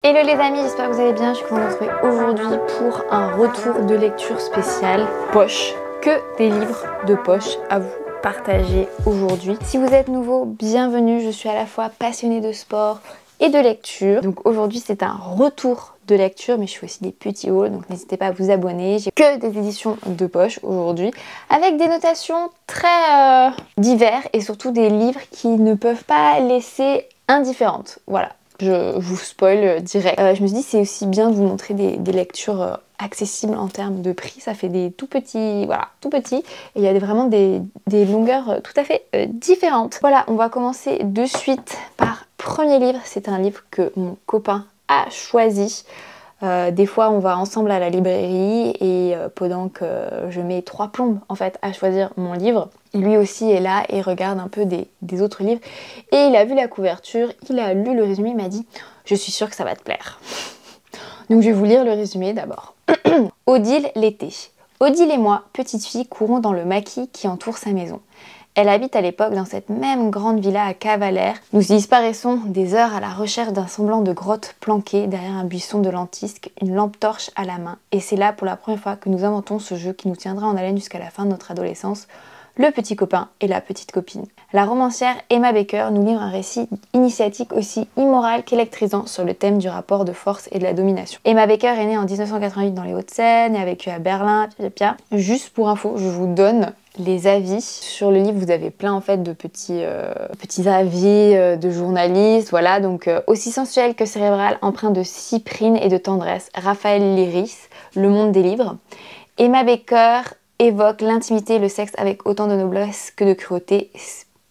Hello les amis, j'espère que vous allez bien. Je suis contente de vous retrouver aujourd'hui pour un retour de lecture spécial poche. Que des livres de poche à vous partager aujourd'hui. Si vous êtes nouveau, bienvenue. Je suis à la fois passionnée de sport et de lecture. Donc aujourd'hui c'est un retour de lecture, mais je fais aussi des petits hauls, donc n'hésitez pas à vous abonner. J'ai que des éditions de poche aujourd'hui, avec des notations très divers et surtout des livres qui ne peuvent pas laisser indifférentes. Voilà. Je vous spoil direct. Je me suis dit c'est aussi bien de vous montrer des lectures accessibles en termes de prix. Ça fait des tout petits, voilà, tout petits. Et il y a vraiment des longueurs tout à fait différentes. Voilà, on va commencer de suite par premier livre. C'est un livre que mon copain a choisi. Des fois on va ensemble à la librairie et pendant que je mets 3 plombes en fait à choisir mon livre, lui aussi est là et regarde un peu des autres livres et il a vu la couverture, il a lu le résumé, il m'a dit je suis sûre que ça va te plaire. Donc je vais vous lire le résumé d'abord. Odile l'été. Odile et moi, petite fille, courons dans le maquis qui entoure sa maison. Elle habite à l'époque dans cette même grande villa à Cavalère. Nous y disparaissons des heures à la recherche d'un semblant de grotte planquée derrière un buisson de lentisque, une lampe torche à la main. Et c'est là pour la première fois que nous inventons ce jeu qui nous tiendra en haleine jusqu'à la fin de notre adolescence, le petit copain et la petite copine. La romancière Emma Baker nous livre un récit initiatique aussi immoral qu'électrisant sur le thème du rapport de force et de la domination. Emma Baker est née en 1988 dans les Hauts-de-Seine et a vécu à Berlin. Juste pour info, je vous donne les avis. Sur le livre, vous avez plein en fait de petits avis de journalistes, voilà, donc aussi sensuel que cérébral, empreint de cyprine et de tendresse. Raphaël Léris, Le Monde des livres. Emma Baker évoque l'intimité et le sexe avec autant de noblesse que de cruauté.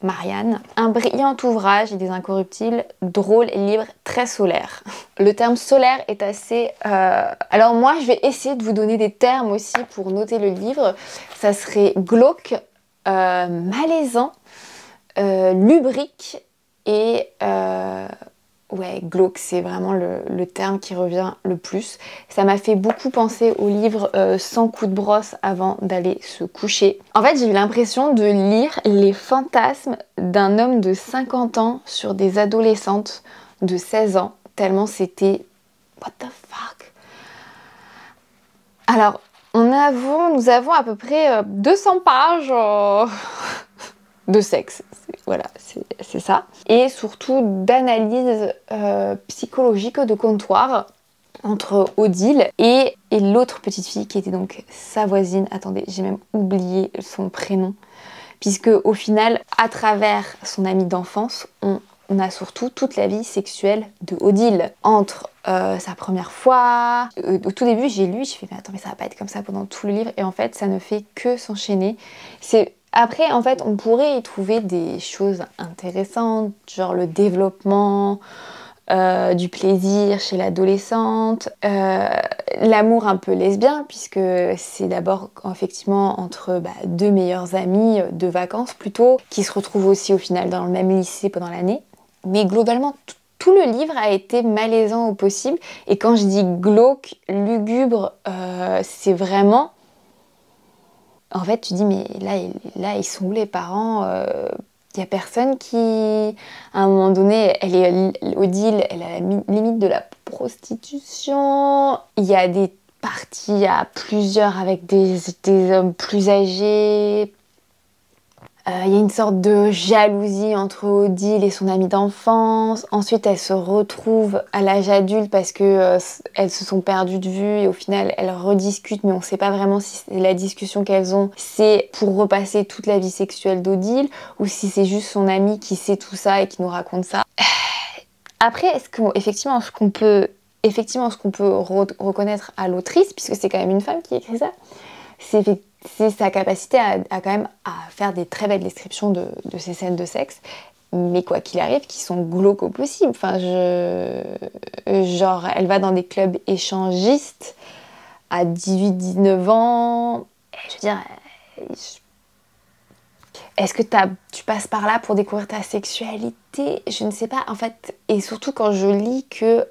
Marianne. Un brillant ouvrage et des incorruptibles, drôle et libre, très solaire. Le terme solaire est assez... Alors moi, je vais essayer de vous donner des termes aussi pour noter le livre. Ça serait glauque, malaisant, lubrique et... Ouais, glauque, c'est vraiment le terme qui revient le plus. Ça m'a fait beaucoup penser au livre Sans coup de brosse avant d'aller se coucher. En fait, j'ai eu l'impression de lire les fantasmes d'un homme de 50 ans sur des adolescentes de 16 ans, tellement c'était... What the fuck? Alors, nous avons à peu près 200 pages... de sexe, voilà, c'est ça. Et surtout d'analyse psychologique de comptoir entre Odile et l'autre petite fille qui était donc sa voisine. Attendez, j'ai même oublié son prénom. Puisque au final, à travers son amie d'enfance, on a surtout toute la vie sexuelle de Odile. Entre sa première fois, au tout début j'ai lu, je fais mais attends mais ça va pas être comme ça pendant tout le livre. Et en fait ça ne fait que s'enchaîner. Après, en fait, on pourrait y trouver des choses intéressantes, genre le développement du plaisir chez l'adolescente, l'amour un peu lesbien, puisque c'est d'abord effectivement entre deux meilleures amies de vacances plutôt, qui se retrouvent aussi au final dans le même lycée pendant l'année. Mais globalement, tout le livre a été malaisant au possible. Et quand je dis glauque, lugubre, c'est vraiment... En fait, tu dis, mais là ils sont où les parents? Il y a personne qui... À un moment donné, Odile, elle est à la limite de la prostitution. Il y a des parties à plusieurs avec des hommes plus âgés. Il y a une sorte de jalousie entre Odile et son amie d'enfance. Ensuite, elles se retrouvent à l'âge adulte parce que elles se sont perdues de vue et au final, elles rediscutent, mais on ne sait pas vraiment si la discussion qu'elles ont, c'est pour repasser toute la vie sexuelle d'Odile ou si c'est juste son amie qui sait tout ça et qui nous raconte ça. Après, ce qu'on peut reconnaître à l'autrice, puisque c'est quand même une femme qui écrit ça, c'est sa capacité à quand même à faire des très belles descriptions de ces scènes de sexe, mais quoi qu'il arrive, qui sont glauques au possible. Enfin, genre, elle va dans des clubs échangistes à 18-19 ans. Je veux dire, est-ce que tu passes par là pour découvrir ta sexualité? Je ne sais pas, en fait. Et surtout quand je lis que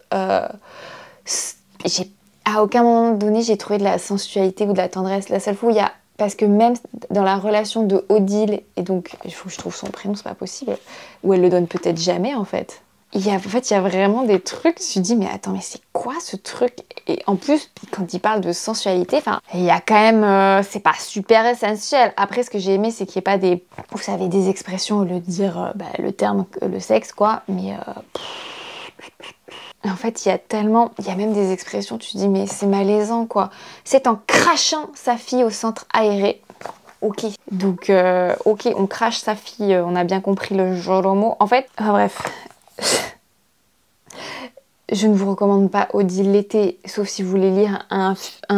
à aucun moment donné, j'ai trouvé de la sensualité ou de la tendresse. La seule fois où il y a... Parce que même dans la relation de Odile, et donc il faut que je trouve son prénom, c'est pas possible, où elle le donne peut-être jamais en fait. En fait, il y a vraiment des trucs, tu te dis, mais attends, mais c'est quoi ce truc? Et en plus, quand il parle de sensualité, enfin, il y a quand même, c'est pas super essentiel. Après, ce que j'ai aimé, c'est qu'il n'y ait pas des, vous savez, des expressions au lieu de dire le terme, le sexe, quoi. Mais en fait, il y a même des expressions, tu te dis, mais c'est malaisant, quoi. C'est en crachant sa fille au centre aéré. Ok, donc ok, on crache sa fille, on a bien compris le jeu de mots. En fait, bref. Je ne vous recommande pas Odile l'été, sauf si vous voulez lire un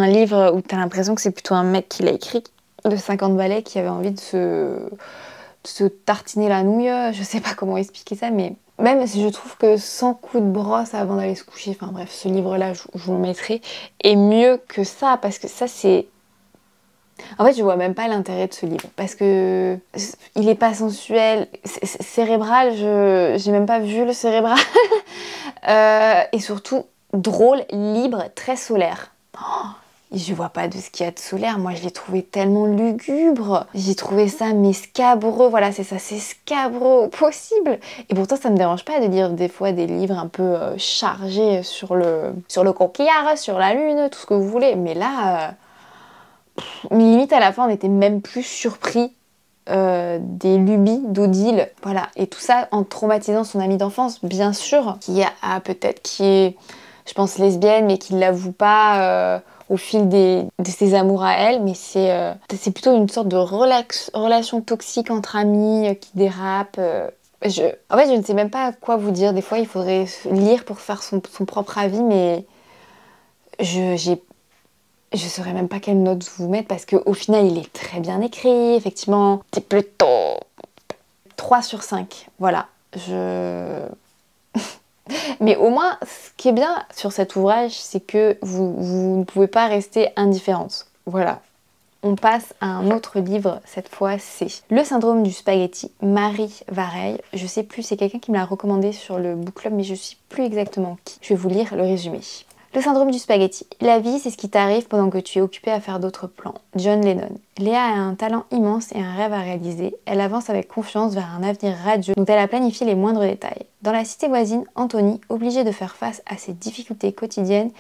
livre où tu as l'impression que c'est plutôt un mec qui l'a écrit, de 50 balais, qui avait envie de se tartiner la nouille. Je sais pas comment expliquer ça, mais même si je trouve que 100 coups de brosse avant d'aller se coucher, enfin bref, ce livre-là, je vous le mettrai, est mieux que ça, parce que ça, c'est... En fait, je vois même pas l'intérêt de ce livre, parce que il est pas sensuel, cérébral, j'ai même pas vu le cérébral. Et surtout drôle, libre, très solaire. Oh, je vois pas de ce qu'il y a de solaire. Moi, je l'ai trouvé tellement lugubre. J'ai trouvé ça, mais scabreux. Voilà, c'est ça, c'est scabreux au possible. Et pourtant, ça me dérange pas de lire des fois des livres un peu chargés sur le coquillard, sur la lune, tout ce que vous voulez. Mais là, limite à la fin, on était même plus surpris des lubies d'Odile, voilà, et tout ça en traumatisant son amie d'enfance, bien sûr, qui est, je pense, lesbienne, mais qui ne l'avoue pas au fil de ses amours à elle, mais c'est plutôt une sorte de relation toxique entre amis qui dérape. En fait, je ne sais même pas quoi vous dire. Des fois, il faudrait lire pour faire son propre avis, mais je saurais même pas quelle note vous mettre parce qu'au final il est très bien écrit, effectivement. C'est plutôt 3 sur 5. Voilà. Mais au moins, ce qui est bien sur cet ouvrage, c'est que vous ne pouvez pas rester indifférente. Voilà. On passe à un autre livre, cette fois c'est Le syndrome du spaghetti, Marie Vareille. Je sais plus, c'est quelqu'un qui me l'a recommandé sur le book club, mais je sais plus exactement qui. Je vais vous lire le résumé. Le syndrome du spaghetti. La vie, c'est ce qui t'arrive pendant que tu es occupé à faire d'autres plans. John Lennon. Léa a un talent immense et un rêve à réaliser. Elle avance avec confiance vers un avenir radieux dont elle a planifié les moindres détails. Dans la cité voisine, Anthony, obligé de faire face à ses difficultés quotidiennes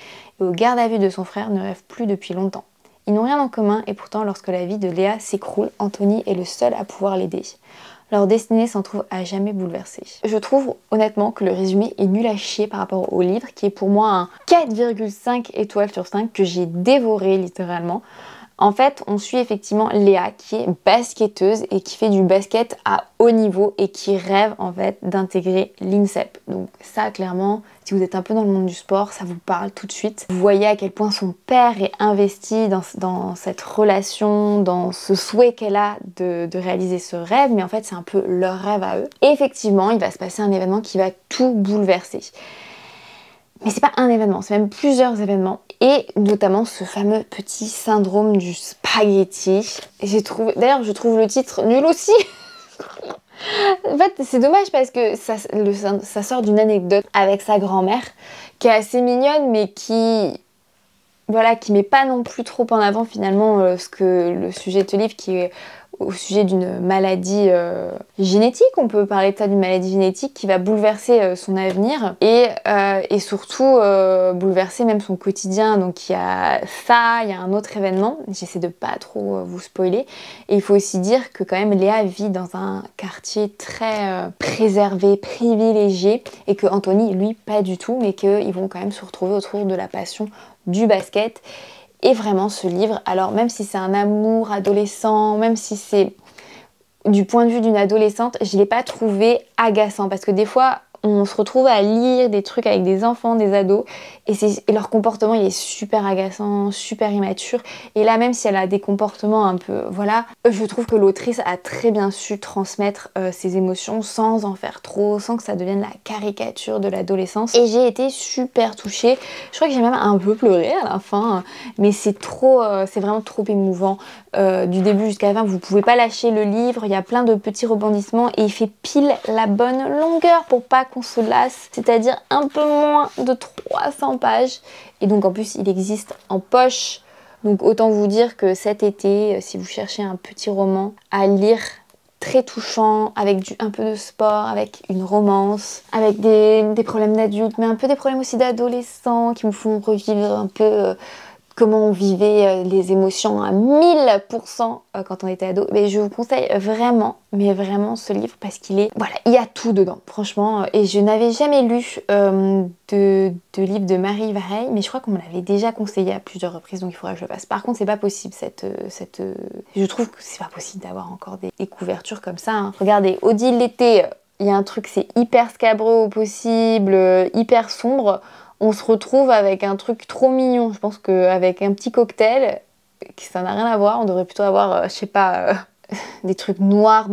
et au garde à vue de son frère, ne rêve plus depuis longtemps. Ils n'ont rien en commun et pourtant, lorsque la vie de Léa s'écroule, Anthony est le seul à pouvoir l'aider. Leur destinée s'en trouve à jamais bouleversée. Je trouve honnêtement que le résumé est nul à chier par rapport au livre, qui est pour moi un 4,5 étoiles sur 5 que j'ai dévoré littéralement. En fait, on suit effectivement Léa qui est basketteuse et qui fait du basket à haut niveau et qui rêve en fait d'intégrer l'INSEP. Donc ça, clairement, si vous êtes un peu dans le monde du sport, ça vous parle tout de suite. Vous voyez à quel point son père est investi dans cette relation, dans ce souhait qu'elle a de réaliser ce rêve, mais en fait, c'est un peu leur rêve à eux. Et effectivement, il va se passer un événement qui va tout bouleverser. Mais c'est pas un événement, c'est même plusieurs événements. Et notamment ce fameux petit syndrome du spaghetti. D'ailleurs, je trouve le titre nul aussi. En fait, c'est dommage parce que ça sort d'une anecdote avec sa grand-mère qui est assez mignonne, mais qui met pas non plus trop en avant finalement le sujet de ce livre qui est au sujet d'une maladie génétique. On peut parler de ça, d'une maladie génétique qui va bouleverser son avenir et surtout bouleverser même son quotidien. Donc il y a ça, il y a un autre événement, j'essaie de pas trop vous spoiler, et il faut aussi dire que quand même Léa vit dans un quartier très préservé, privilégié, et que Anthony, lui, pas du tout, mais qu'ils vont quand même se retrouver autour de la passion du basket. Et vraiment ce livre, alors même si c'est un amour adolescent, même si c'est du point de vue d'une adolescente, je ne l'ai pas trouvé agaçant parce que des fois on se retrouve à lire des trucs avec des enfants, des ados et leur comportement il est super agaçant, super immature, et là même si elle a des comportements un peu, voilà, je trouve que l'autrice a très bien su transmettre ses émotions sans en faire trop, sans que ça devienne la caricature de l'adolescence, et j'ai été super touchée. Je crois que j'ai même un peu pleuré à la fin, mais c'est vraiment trop émouvant. Du début jusqu'à la fin, vous pouvez pas lâcher le livre, il y a plein de petits rebondissements et il fait pile la bonne longueur pour pas qu'on se lasse, c'est-à-dire un peu moins de 300 pages, et donc en plus il existe en poche, donc autant vous dire que cet été, si vous cherchez un petit roman à lire très touchant, avec un peu de sport, avec une romance, avec des problèmes d'adultes, mais un peu des problèmes aussi d'adolescents qui me font revivre un peu comment on vivait les émotions à 1000% quand on était ado. Mais je vous conseille vraiment, mais vraiment ce livre parce qu'il est... Voilà, il y a tout dedans, franchement. Et je n'avais jamais lu de livre de Marie Vareille, mais je crois qu'on me l'avait déjà conseillé à plusieurs reprises, donc il faudra que je le fasse. Par contre, c'est pas possible je trouve que c'est pas possible d'avoir encore des couvertures comme ça. Hein. Regardez, Odile l'été, il y a un truc, c'est hyper scabreux au possible, hyper sombre. On se retrouve avec un truc trop mignon. Je pense qu'avec un petit cocktail, ça n'a rien à voir. On devrait plutôt avoir, je sais pas, des trucs noirs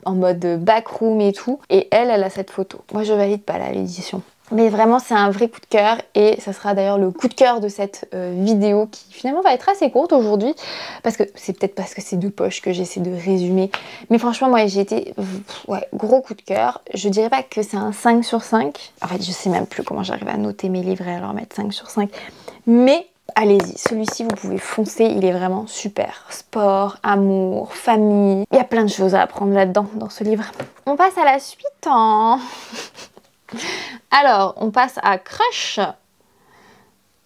en mode backroom et tout. Et elle a cette photo. Moi, je valide pas l'édition. Mais vraiment, c'est un vrai coup de cœur. Et ça sera d'ailleurs le coup de cœur de cette vidéo qui finalement va être assez courte aujourd'hui. Parce que c'est peut-être parce que c'est de poche que j'essaie de résumer. Mais franchement, moi, j'ai été... Ouais, gros coup de cœur. Je dirais pas que c'est un 5 sur 5. En fait, je sais même plus comment j'arrive à noter mes livres et à leur mettre 5 sur 5. Mais... allez-y, celui-ci vous pouvez foncer, il est vraiment super. Sport, amour, famille, il y a plein de choses à apprendre là-dedans, dans ce livre. On passe à la suite. Hein. Alors, on passe à Crush,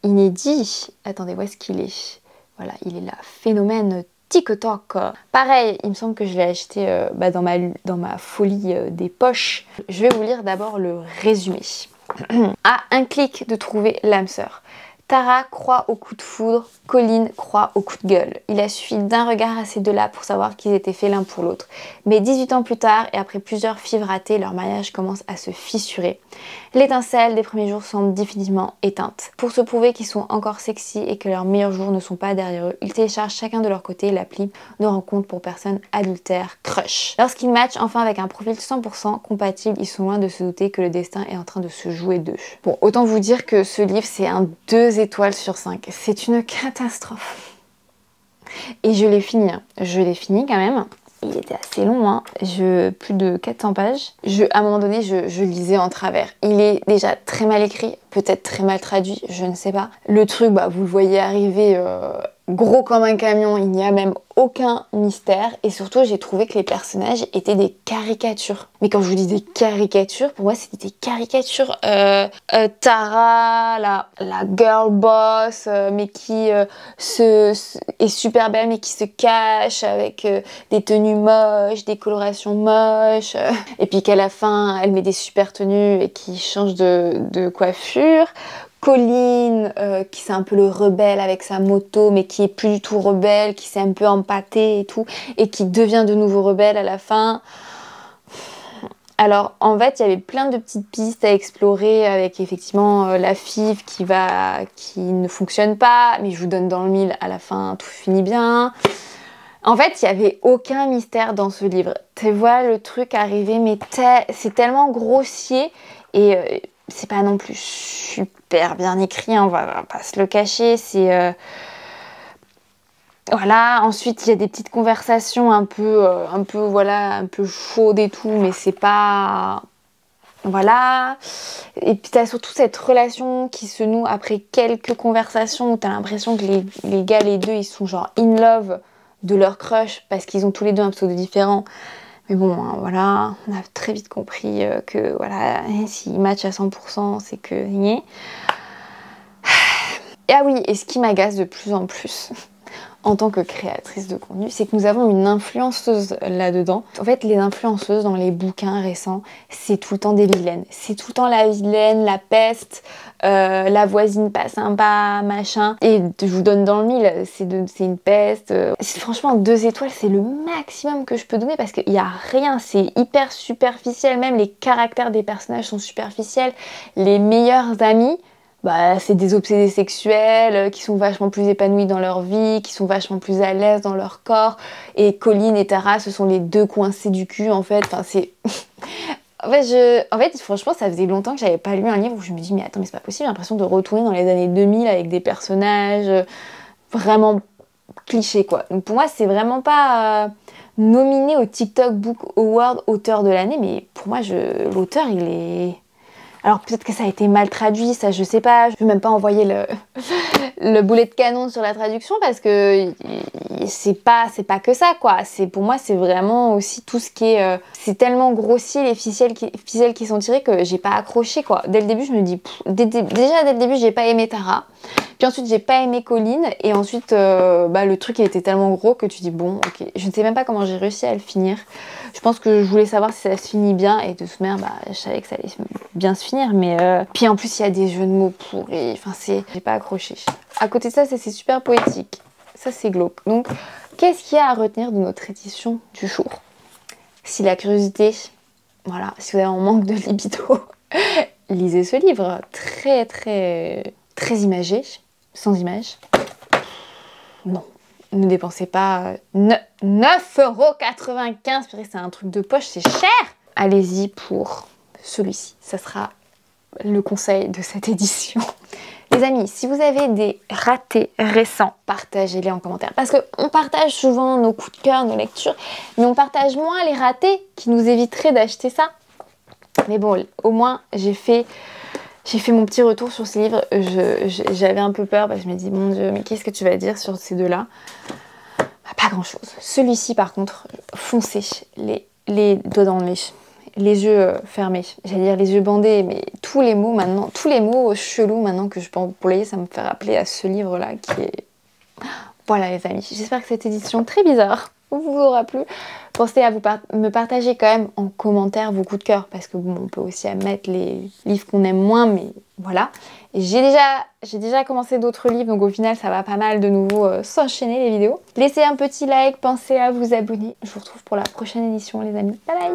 inédit. Attendez, où est-ce qu'il est? Voilà, il est là, Phénomène TikTok. Pareil, il me semble que je l'ai acheté dans ma folie des poches. Je vais vous lire d'abord le résumé. À un clic de trouver l'âme sœur. Tara croit au coup de foudre, Colin croit au coup de gueule. Il a suffi d'un regard à ces deux-là pour savoir qu'ils étaient faits l'un pour l'autre. Mais 18 ans plus tard, et après plusieurs fives ratées, leur mariage commence à se fissurer. L'étincelle des premiers jours semble définitivement éteinte. Pour se prouver qu'ils sont encore sexy et que leurs meilleurs jours ne sont pas derrière eux, ils téléchargent chacun de leur côté l'appli de rencontre pour personnes adultères Crush. Lorsqu'ils matchent enfin avec un profil 100% compatible, ils sont loin de se douter que le destin est en train de se jouer d'eux. Bon, autant vous dire que ce livre, c'est un 2 étoiles sur 5. C'est une catastrophe. Et je l'ai fini. Hein. Je l'ai fini quand même. Il était assez long, hein. Plus de 400 pages. À un moment donné, je lisais en travers. Il est déjà très mal écrit, peut-être très mal traduit, je ne sais pas. Le truc, vous le voyez arriver gros comme un camion, il n'y a même aucun mystère. Et surtout, j'ai trouvé que les personnages étaient des caricatures. Mais quand je vous dis des caricatures, pour moi, c'était des caricatures. Tara, la girl boss, mais qui est super belle, mais qui se cache avec des tenues moches, des colorations moches. Et puis qu'à la fin, elle met des super tenues et qui change de coiffure. Colin, qui c'est un peu le rebelle avec sa moto, mais qui est plus du tout rebelle, qui s'est un peu empâté et tout, et qui devient de nouveau rebelle à la fin. Alors, en fait, il y avait plein de petites pistes à explorer avec effectivement la five qui ne fonctionne pas, mais je vous donne dans le mille, à la fin, tout finit bien. En fait, il n'y avait aucun mystère dans ce livre. Tu vois le truc arriver, mais c'est tellement grossier et c'est pas non plus super bien écrit, hein, on va pas se le cacher. C'est voilà. Ensuite, il y a des petites conversations un peu chaudes et tout, mais c'est pas... Voilà. Et puis t'as surtout cette relation qui se noue après quelques conversations où t'as l'impression que les gars, les deux, ils sont genre in love de leur crush parce qu'ils ont tous les deux un pseudo différent. Mais bon, hein, voilà, on a très vite compris que voilà, s'ils matchent à 100%, c'est que... Et ah oui, et ce qui m'agace de plus en plus en tant que créatrice de contenu, c'est que nous avons une influenceuse là-dedans. En fait, les influenceuses dans les bouquins récents, c'est tout le temps des vilaines. C'est tout le temps la vilaine, la peste, la voisine pas sympa, machin. Et je vous donne dans le mille, c'est une peste. Franchement, 2 étoiles, c'est le maximum que je peux donner parce qu'il n'y a rien. C'est hyper superficiel. Même les caractères des personnages sont superficiels. Les meilleurs amis... c'est des obsédés sexuels qui sont vachement plus épanouis dans leur vie, qui sont vachement plus à l'aise dans leur corps. Et Colin et Tara, ce sont les deux coincés du cul, en fait. Enfin, c'est... en fait, franchement, ça faisait longtemps que j'avais pas lu un livre où je me dis, mais attends, mais c'est pas possible, j'ai l'impression de retourner dans les années 2000 avec des personnages vraiment clichés, quoi. Donc pour moi, c'est vraiment pas nominé au TikTok Book Award auteur de l'année, mais pour moi, l'auteur, il est... Alors peut-être que ça a été mal traduit, ça je sais pas, je peux même pas envoyer le boulet de canon sur la traduction parce que il c'est pas que ça quoi. Pour moi c'est vraiment aussi tout ce qui est c'est tellement grossier les ficelles qui sont tirées que j'ai pas accroché quoi. Dès le début je me dis déjà dès le début j'ai pas aimé Tara. Puis ensuite j'ai pas aimé Colline et ensuite le truc il était tellement gros que tu dis bon ok. Je ne sais même pas comment j'ai réussi à le finir. Je pense que je voulais savoir si ça se finit bien et de toute manière je savais que ça allait bien se finir mais puis en plus il y a des jeux de mots pourris. Enfin j'ai pas accroché. À côté de ça c'est super poétique. Ça c'est glauque. Donc qu'est-ce qu'il y a à retenir de notre édition du jour? Si la curiosité, voilà, si vous avez un manque de libido, lisez ce livre très imagé, sans images. Non, ne dépensez pas 9,95 €, c'est un truc de poche, c'est cher. Allez-y pour celui-ci, ça sera le conseil de cette édition. Les amis, si vous avez des ratés récents, partagez-les en commentaire. Parce qu'on partage souvent nos coups de cœur, nos lectures, mais on partage moins les ratés qui nous éviteraient d'acheter ça. Mais bon, au moins, j'ai fait mon petit retour sur ce livre. J'avais un peu peur parce que je me dis, mon Dieu, mais qu'est-ce que tu vas dire sur ces deux-là? Pas grand-chose. Celui-ci, par contre, foncez, les doigts dans le nez. Les yeux fermés, j'allais dire les yeux bandés, mais tous les mots maintenant, tous les mots chelous maintenant que je peux employer, ça me fait rappeler à ce livre-là qui est... Voilà les amis, j'espère que cette édition très bizarre vous aura plu. Pensez à me partager quand même en commentaire vos coups de cœur, parce que bon, on peut aussi mettre les livres qu'on aime moins, mais voilà. Et j'ai déjà commencé d'autres livres, donc au final ça va pas mal de nouveau s'enchaîner les vidéos. Laissez un petit like, pensez à vous abonner. Je vous retrouve pour la prochaine édition les amis. Bye bye.